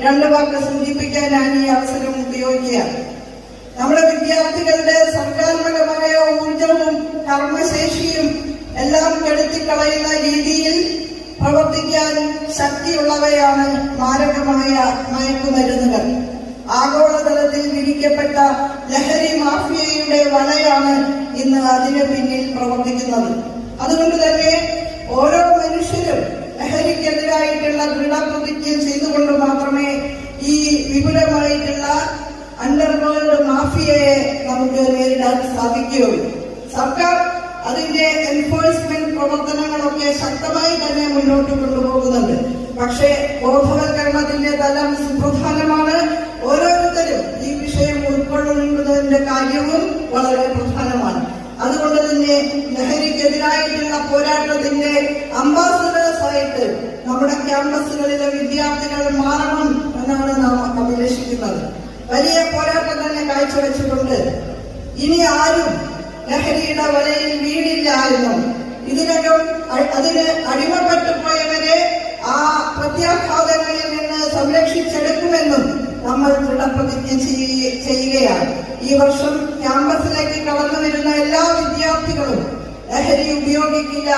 രണ്ടു വാക്ക് സൂചിപ്പിക്കാൻ ഞാൻ ഈ അവസരം ഉപയോഗിക്കുകയാണ്. നമ്മുടെ വിദ്യാർത്ഥികളുടെ സർഗാത്മകമായ ഊർജവും കർമ്മശേഷിയും എല്ലാം കെടുത്തിക്കളയുന്ന രീതിയിൽ പ്രവർത്തിക്കാൻ ശക്തിയുള്ളവയാണ് മാരകമായ മയക്കുമരുന്നുകൾ. ആഗോളതലത്തിൽ വിരിക്കപ്പെട്ട ലഹരി മാഫിയയുടെ വലയാണ് ഇന്ന് അതിനു പിന്നിൽ പ്രവർത്തിക്കുന്നത്. അതുകൊണ്ട് തന്നെ ഓരോ മനുഷ്യരും ലഹരിക്കെതിരായിട്ടുള്ള ദൃഢപ്രതിജ്ഞ ചെയ്തുകൊണ്ട് മാത്രമേ ഈ വിപുലമായിട്ടുള്ള അണ്ടർവേൾഡ് മാഫിയയെ നമുക്ക് നേരിടാൻ സാധിക്കുകയുള്ളൂ. സർക്കാർ അതിന്റെ എൻഫോഴ്സ്മെന്റ് പ്രവർത്തനങ്ങളൊക്കെ ശക്തമായി തന്നെ മുന്നോട്ട് കൊണ്ടുപോകുന്നുണ്ട്. പക്ഷേ ബോധവൽക്കരണത്തിന്റെ തലം സുപ്രധാനമാണ്. ഓരോരുത്തരും ഈ വിഷയം ഉൾക്കൊള്ളുന്നതിന്റെ കാര്യവും വളരെ പ്രധാനമാണ്. അതുകൊണ്ട് തന്നെ ലഹരിക്കെതിരായിട്ടുള്ള പോരാട്ടത്തിന്റെ അംബാസഡേഴ്സായിട്ട് നമ്മുടെ ക്യാമ്പസുകളിലെ വിദ്യാർത്ഥികൾ മാറണം എന്നാണ് നാം അഭിലഷിക്കുന്നത്. വലിയ പോരാട്ടം തന്നെ കാഴ്ചവെച്ചിട്ടുണ്ട്. ഇനി ആരും ലഹരിയുടെ വലയിൽ വീണില്ല എന്നും ഇതിനകം അതിന് അടിമപ്പെട്ടു പോയവരെ ആ പ്രത്യാഘാതങ്ങളിൽ നിന്ന് സംരക്ഷിച്ചെടുക്കുമെന്നും നമ്മൾ ദൃഢപ്രതിജ്ഞ ചെയ്യുകയാണ്. ഈ വർഷം ക്യാമ്പസിലേക്ക് കടന്നു വരുന്ന എല്ലാ വിദ്യാർത്ഥികളും ലഹരി ഉപയോഗിക്കില്ല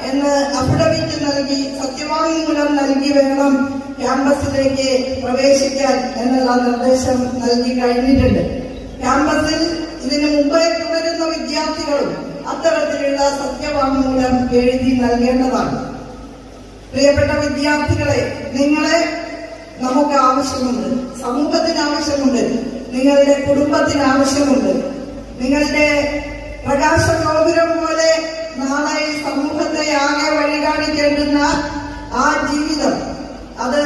എന്ന് അഫിഡവിറ്റ് നൽകി സത്യവാങ്മൂലം നൽകി വേണം ക്യാമ്പസിലേക്ക് പ്രവേശിക്കാൻ എന്നുള്ള നിർദ്ദേശം നൽകി കഴിഞ്ഞിട്ടുണ്ട്. ക്യാമ്പസിൽ ഇതിനു മുമ്പേ തുടരുന്ന വിദ്യാർത്ഥികളും അത്തരത്തിലുള്ള സത്യവാങ്മൂലം എഴുതി നൽകേണ്ടതാണ്. പ്രിയപ്പെട്ട വിദ്യാർത്ഥികളെ, നിങ്ങളെ നമുക്ക് ആവശ്യമുണ്ട്, സമൂഹത്തിന് ആവശ്യമുണ്ട്, നിങ്ങളുടെ കുടുംബത്തിന് ആവശ്യമുണ്ട്. നിങ്ങളുടെ പ്രകാശഗോപുരം പോലെ നാളെ ഈ സമൂഹത്തെ ആകെ വഴികാണിക്കേണ്ടുന്ന ആ ജീവിതം അത്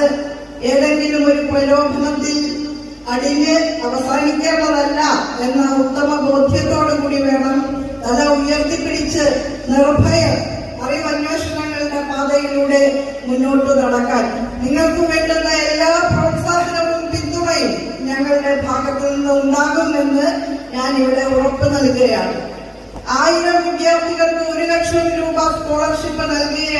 ഏതെങ്കിലും ഒരു പ്രലോഭനത്തിൽ അടിഞ്ഞ് അവസാനിക്കേണ്ടതല്ല എന്ന ഉത്തമ ബോധ്യത്തോടു കൂടി വേണം തല ഉയർത്തിപ്പിടിച്ച് നിർഭയം അറിവന്വേഷണങ്ങളുടെ പാതയിലൂടെ മുന്നോട്ട് നടക്കാൻ. നിങ്ങൾക്ക് വേണ്ടുന്ന എല്ലാ പ്രോത്സാഹനവും പിന്തുണയും ഞങ്ങളുടെ ഭാഗത്തു നിന്ന് ഉണ്ടാകുമെന്ന് ഞാൻ ഇവിടെ ഉറപ്പ് നൽകുകയാണ്. 1000 വിദ്യാർത്ഥികൾക്ക് 1 ലക്ഷം രൂപ സ്കോളർഷിപ്പ് നൽകുകയാണ്.